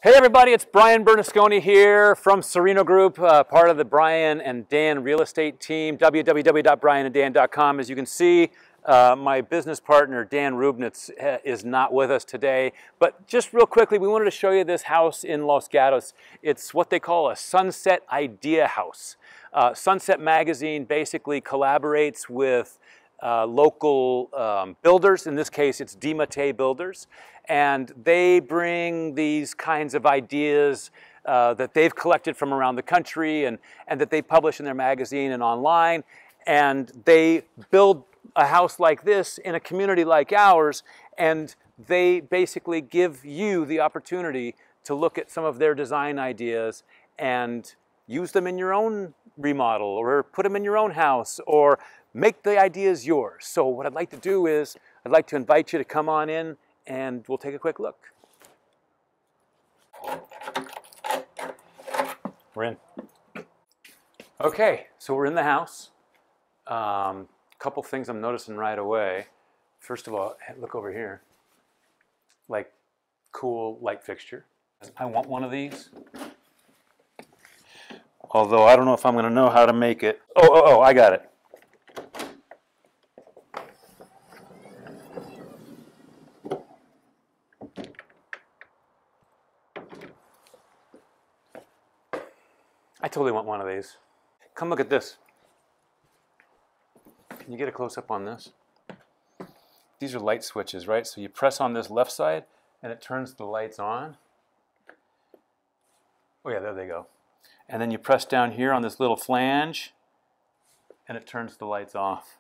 Hey everybody, it's Brian Bernasconi here from Sereno Group, part of the Brian and Dan real estate team, www.briananddan.com. As you can see, my business partner, Dan Rubnitz, is not with us today. But just real quickly, we wanted to show you this house in Los Gatos. It's what they call a sunset idea house. Sunset Magazine basically collaborates with local builders. In this case, it's DeMattei Builders. And they bring these kinds of ideas that they've collected from around the country and that they publish in their magazine and online. And they build a house like this in a community like ours, and they basically give you the opportunity to look at some of their design ideas and use them in your own remodel or put them in your own house or make the ideas yours. So what I'd like to do is I'd like to invite you to come on in and we'll take a quick look. We're in. Okay, so we're in the house. Couple things I'm noticing right away. First of all, look over here. Like, cool light fixture. I want one of these. Although I don't know if I'm going to know how to make it. Oh, I got it. I totally want one of these. Come look at this. Can you get a close-up on this? These are light switches, right? So you press on this left side and it turns the lights on. Oh yeah, there they go. And then you press down here on this little flange and it turns the lights off.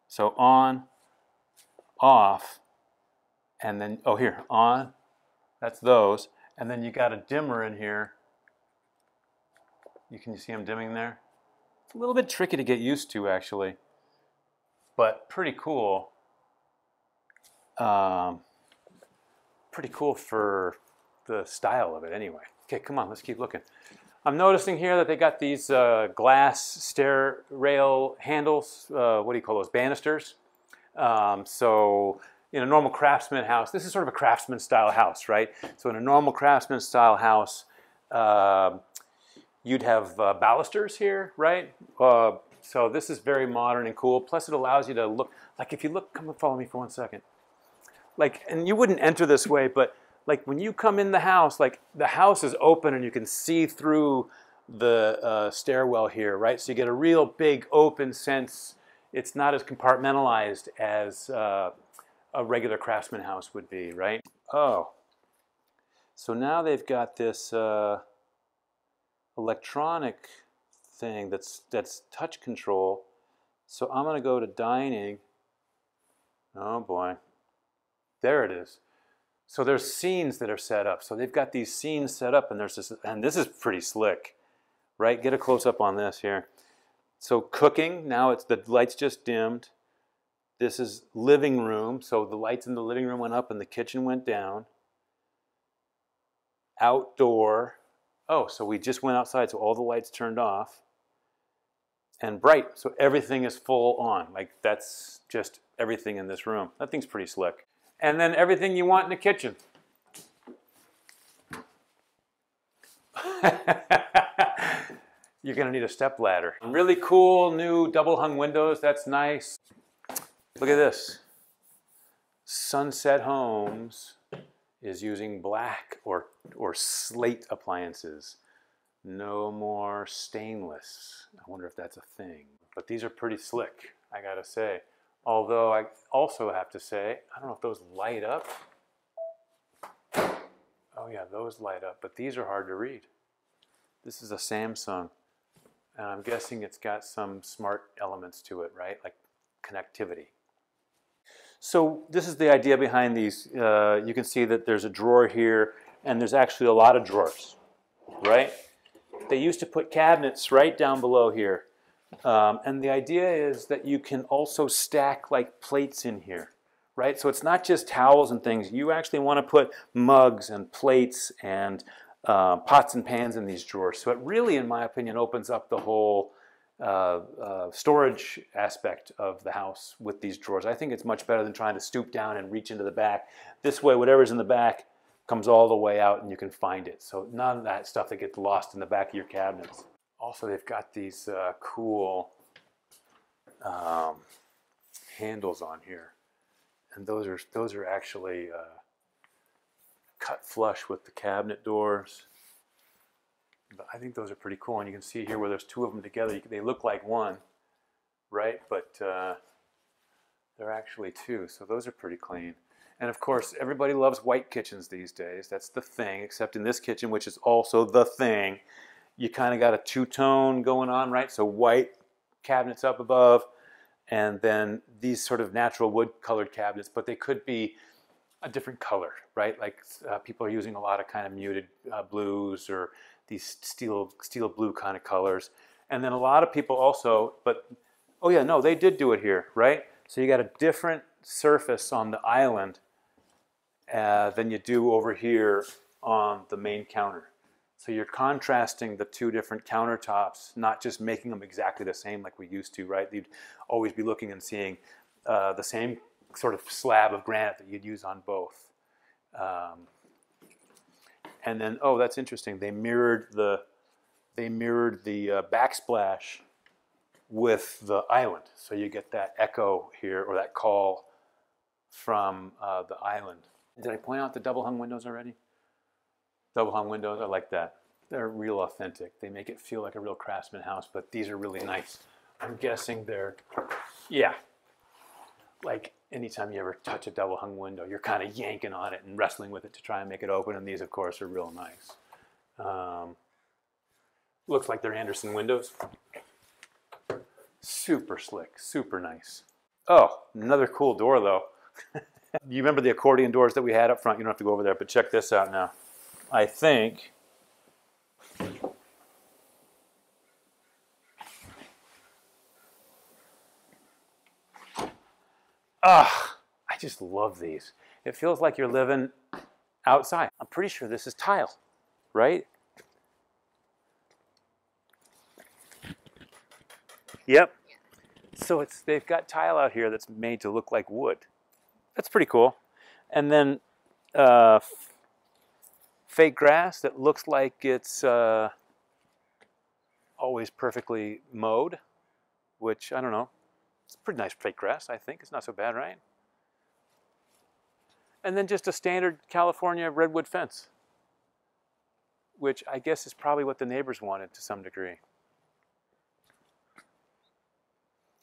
So on, off, and then, oh here, on, that's those. And then you got a dimmer in here. Can you see them dimming there? It's a little bit tricky to get used to actually, but pretty cool. Pretty cool for the style of it anyway. Okay, come on, let's keep looking. I'm noticing here that they got these glass stair rail handles. What do you call those? Banisters. So in a normal Craftsman house, this is sort of a Craftsman style house, right? So in a normal Craftsman style house, you'd have balusters here, right? So this is very modern and cool. Plus it allows you to look, like if you look, come and follow me for 1 second. Like, and you wouldn't enter this way, but like when you come in the house, like the house is open and you can see through the stairwell here, right? So you get a real big open sense. It's not as compartmentalized as a regular Craftsman house would be, right? Oh, so now they've got this electronic thing that's touch control. So I'm going to go to dining. Oh boy, there it is. So there's scenes that are set up. So they've got these scenes set up, and there's this, and this is pretty slick, right? Get a close up on this here. So cooking, now it's the lights just dimmed. This is living room, so the lights in the living room went up and the kitchen went down. Outdoor. Oh, so we just went outside, so all the lights turned off. And bright, so everything is full on. Like that's just everything in this room. That thing's pretty slick. And then everything you want in the kitchen. You're gonna need a step ladder. Really cool new double hung windows, that's nice. Look at this. Sunset Homes is using black or slate appliances. No more stainless. I wonder if that's a thing. But these are pretty slick, I gotta say. Although I also have to say, I don't know if those light up. Oh yeah, those light up, but these are hard to read. This is a Samsung, and I'm guessing it's got some smart elements to it, right? Like connectivity. So this is the idea behind these. You can see that there's a drawer here, and there's actually a lot of drawers, right? They used to put cabinets right down below here. And the idea is that you can also stack like plates in here, right? So it's not just towels and things. You actually want to put mugs and plates and pots and pans in these drawers. So it really, in my opinion, opens up the whole storage aspect of the house with these drawers. I think it's much better than trying to stoop down and reach into the back. This way, whatever's in the back comes all the way out and you can find it. So none of that stuff that gets lost in the back of your cabinets. Also, they've got these cool handles on here, and those are actually cut flush with the cabinet doors. But I think those are pretty cool, and you can see here where there's two of them together. They look like one, right? But they're actually two, so those are pretty clean. And of course, everybody loves white kitchens these days. That's the thing, except in this kitchen, which is also the thing, you kind of got a two-tone going on, right? So white cabinets up above, and then these sort of natural wood colored cabinets, but they could be a different color, right? Like people are using a lot of kind of muted blues or these steel blue kind of colors. And then a lot of people also, but, oh yeah, no, they did do it here, right? So you got a different surface on the island than you do over here on the main counter. So you're contrasting the two different countertops, not just making them exactly the same like we used to, right? You'd always be looking and seeing the same sort of slab of granite that you'd use on both. And then, oh, that's interesting. They mirrored the backsplash with the island, so you get that echo here, or that call from the island. Did I point out the double hung windows already? Double hung windows, I like that. They're real authentic. They make it feel like a real Craftsman house, but these are really nice. I'm guessing they're, yeah, like anytime you ever touch a double hung window, you're kind of yanking on it and wrestling with it to try and make it open, and these, of course, are real nice. Looks like they're Anderson windows. Super slick, super nice. Oh, another cool door, though. You remember the accordion doors that we had up front? You don't have to go over there, but check this out now. I think I just love these. It feels like you're living outside. I'm pretty sure this is tile, right? Yep. So they've got tile out here that's made to look like wood. That's pretty cool. And then fake grass that looks like it's always perfectly mowed, which, I don't know, it's pretty nice fake grass, I think. It's not so bad, right? And then just a standard California redwood fence, which I guess is probably what the neighbors wanted to some degree.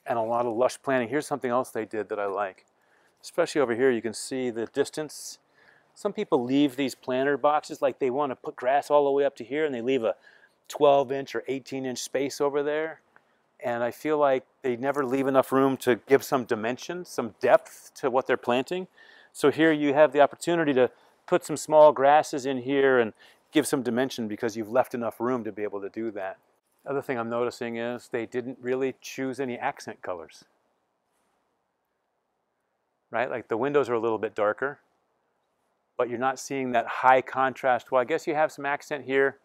And a lot of lush planting. Here's something else they did that I like. Especially over here, you can see the distance. Some people leave these planter boxes like they want to put grass all the way up to here, and they leave a 12-inch or 18-inch space over there. And I feel like they never leave enough room to give some dimension, some depth to what they're planting. So here you have the opportunity to put some small grasses in here and give some dimension because you've left enough room to be able to do that. Other thing I'm noticing is they didn't really choose any accent colors. Right? Like the windows are a little bit darker, but you're not seeing that high contrast. Well, I guess you have some accent here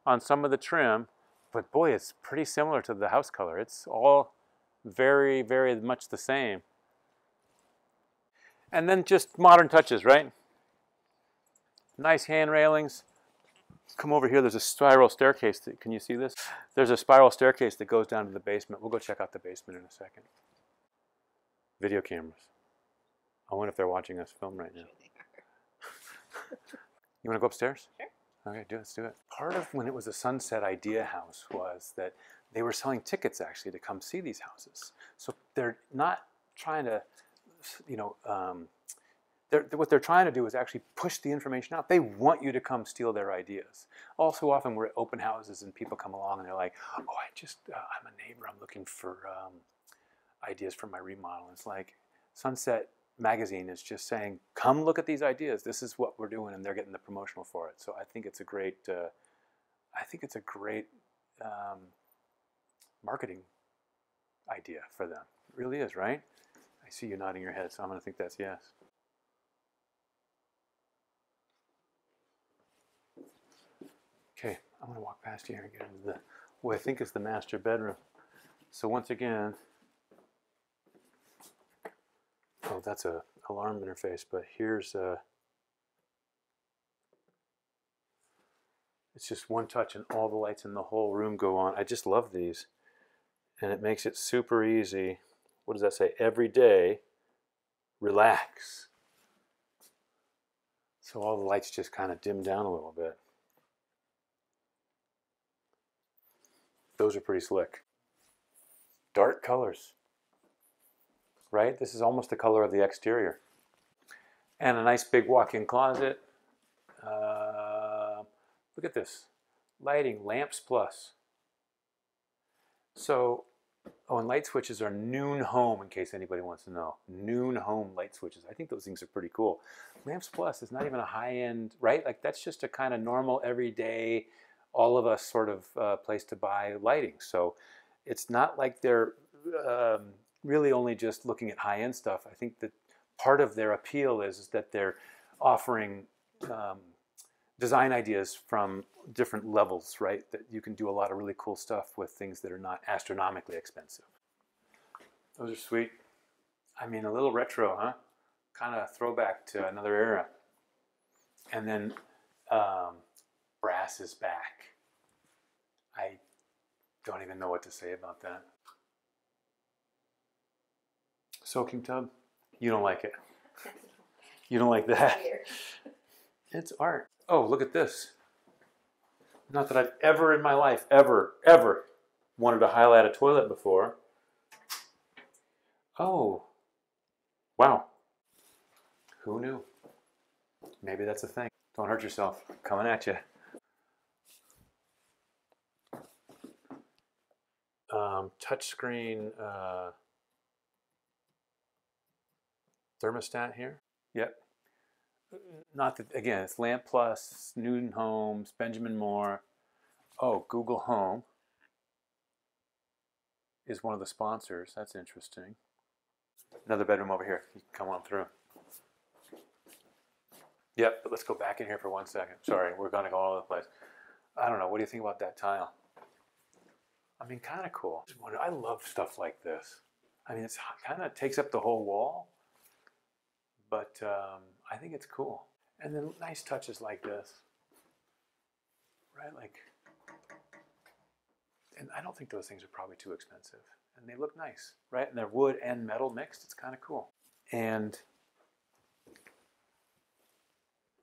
on some of the trim, but boy, it's pretty similar to the house color. It's all very, very much the same. And then just modern touches, right? Nice hand railings. Come over here, there's a spiral staircase. Can you see this? There's a spiral staircase that goes down to the basement. We'll go check out the basement in a second. Video cameras. I wonder if they're watching us film right now. You want to go upstairs? Sure. Okay, let's do it. Part of when it was a Sunset Idea House was that they were selling tickets actually to come see these houses. So they're not trying to, you know, what they're trying to do is actually push the information out. They want you to come steal their ideas. All so often we're at open houses and people come along and they're like, oh, I'm a neighbor, I'm looking for ideas for my remodel. It's like Sunset Magazine is just saying, come look at these ideas. This is what we're doing, and they're getting the promotional for it. So I think it's a great, marketing idea for them. It really is, right? I see you nodding your head, so I'm going to think that's yes. Okay, I'm going to walk past here and get into what I think is the master bedroom. So once again, oh, that's a alarm interface, but here's It's just one touch and all the lights in the whole room go on. I just love these. And it makes it super easy. What does that say? Every day, relax. So all the lights just kind of dim down a little bit. Those are pretty slick. Dark colors, right? This is almost the color of the exterior. And a nice big walk-in closet. Look at this. Lighting, lamps plus. So, oh, and light switches are noon home, in case anybody wants to know. Noon home light switches. I think those things are pretty cool. Lamps plus is not even a high-end, right? Like that's just a kind of normal, everyday, all of us sort of place to buy lighting. So it's not like they're really only just looking at high-end stuff. I think that part of their appeal is that they're offering design ideas from different levels, right? That you can do a lot of really cool stuff with things that are not astronomically expensive. Those are sweet. I mean, a little retro, huh? Kind of throwback to another era. And then brass is back. I don't even know what to say about that. Soaking tub? You don't like it. You don't like that. It's art. Oh, look at this. Not that I've ever in my life, ever wanted to highlight a toilet before. Oh, wow. Who knew? Maybe that's a thing. Don't hurt yourself. Coming at you. Touchscreen thermostat here. Yep. Not that, again, it's Lamp Plus, Newton Homes, Benjamin Moore. Oh, Google Home is one of the sponsors. That's interesting. Another bedroom over here. You can come on through. Yep, but let's go back in here for 1 second. Sorry, we're going to go all over the place. I don't know. What do you think about that tile? I mean, kind of cool. I love stuff like this. I mean, it's kind of takes up the whole wall, but I think it's cool. And then nice touches like this, right? Like, and I don't think those things are probably too expensive. And they look nice, right? And they're wood and metal mixed. It's kind of cool. And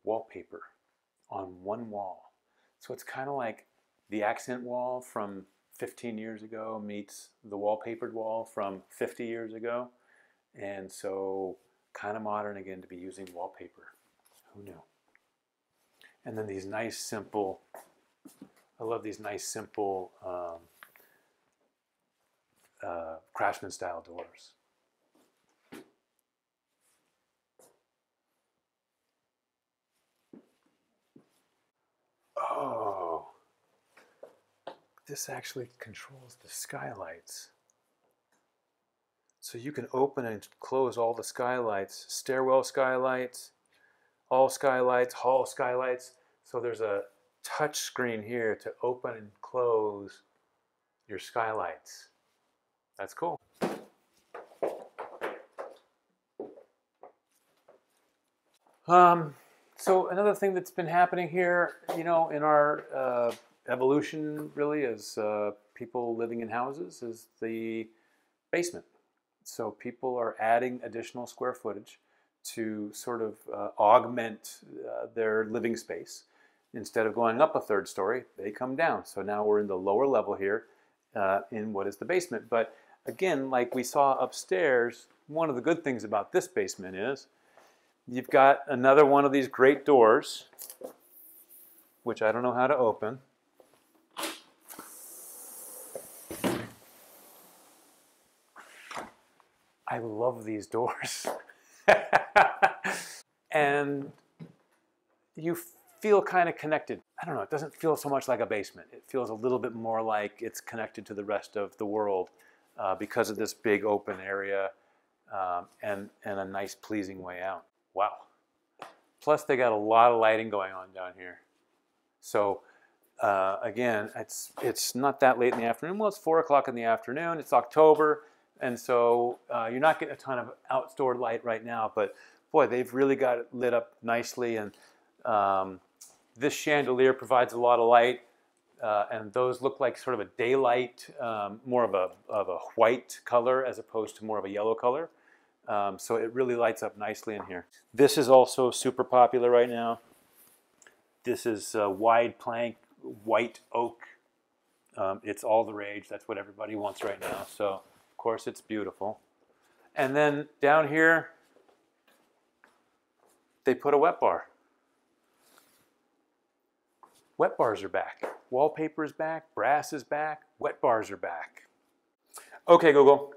wallpaper on one wall. So it's kind of like the accent wall from 15 years ago meets the wallpapered wall from 50 years ago. And so kind of modern again to be using wallpaper. Who knew? And then these nice simple, I love these nice simple Craftsman style doors. Oh, this actually controls the skylights. So you can open and close all the skylights, stairwell skylights, all skylights, hall skylights. So there's a touch screen here to open and close your skylights. That's cool. So another thing that's been happening here, you know, in our evolution really as people living in houses is the basement. So people are adding additional square footage to sort of augment their living space. Instead of going up a third story, they come down. So now we're in the lower level here in what is the basement. But again, like we saw upstairs, one of the good things about this basement is you've got another one of these great doors, which I don't know how to open. I love these doors. And you feel kind of connected. I don't know, it doesn't feel so much like a basement. It feels a little bit more like it's connected to the rest of the world because of this big open area and a nice pleasing way out. Wow. Plus they got a lot of lighting going on down here. So again, it's not that late in the afternoon. Well, it's 4 o'clock in the afternoon. It's October. And so you're not getting a ton of outdoor light right now, but boy, they've really got it lit up nicely. And This chandelier provides a lot of light, and those look like sort of a daylight, more of a white color as opposed to more of a yellow color. So it really lights up nicely in here. This is also super popular right now. This is wide plank, white oak. It's all the rage. That's what everybody wants right now. So, of course, it's beautiful. And then down here, they put a wet bar. Wet bars are back. Wallpaper is back. Brass is back. Wet bars are back. Okay, Google.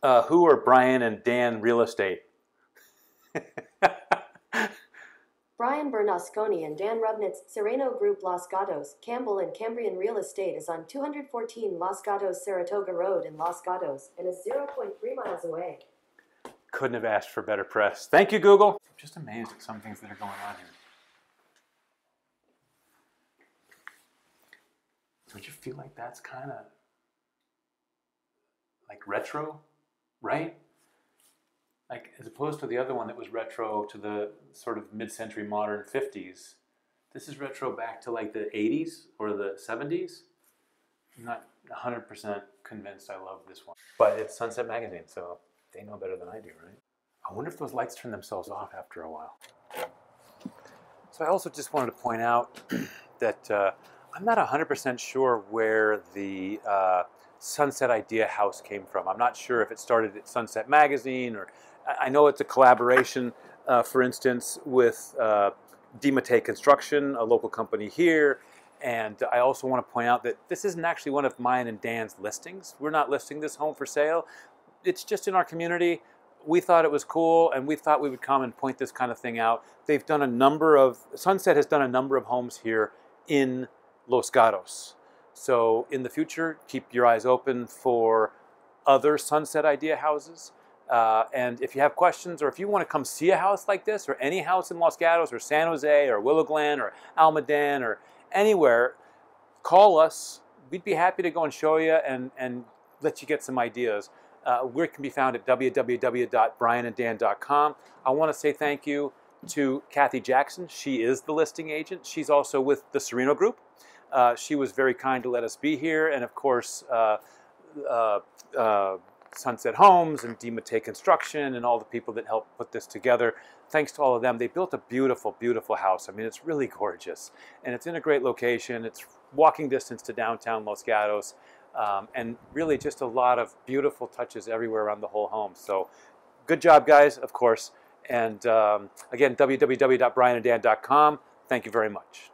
Who are Brian and Dan Real Estate? Brian Bernasconi and Dan Rubnitz, Sereno Group, Los Gatos, Campbell and Cambrian Real Estate is on 214 Los Gatos Saratoga Road in Los Gatos and is 0.3 miles away. Couldn't have asked for better press. Thank you, Google. I'm just amazed at some things that are going on here. Don't you feel like that's kind of like retro, right? Like, as opposed to the other one that was retro to the sort of mid-century modern 50s, this is retro back to like the 80s or the 70s. I'm not 100% convinced I love this one. But it's Sunset Magazine, so they know better than I do, right? I wonder if those lights turn themselves off after a while. So I also just wanted to point out that I'm not 100% sure where the Sunset Idea House came from. I'm not sure if it started at Sunset Magazine, or I know it's a collaboration, for instance, with DeMattei Construction, a local company here. And I also want to point out that this isn't actually one of mine and Dan's listings. We're not listing this home for sale. It's just in our community. We thought it was cool, and we thought we would come and point this kind of thing out. They've done a number of, Sunset has done a number of homes here in Los Gatos. So in the future, keep your eyes open for other Sunset Idea houses. And if you have questions, or if you want to come see a house like this, or any house in Los Gatos, or San Jose, or Willow Glen, or Almaden, or anywhere, call us. We'd be happy to go and show you and let you get some ideas. We can be found at www.briananddan.com. I want to say thank you to Kathy Jackson. She is the listing agent. She's also with the Sereno Group. She was very kind to let us be here, and of course, Sunset Homes and DeMattei Construction and all the people that helped put this together. Thanks to all of them. They built a beautiful, beautiful house. I mean, it's really gorgeous, and it's in a great location. It's walking distance to downtown Los Gatos, and really just a lot of beautiful touches everywhere around the whole home. So good job, guys, of course. And again, www.briananddan.com. Thank you very much.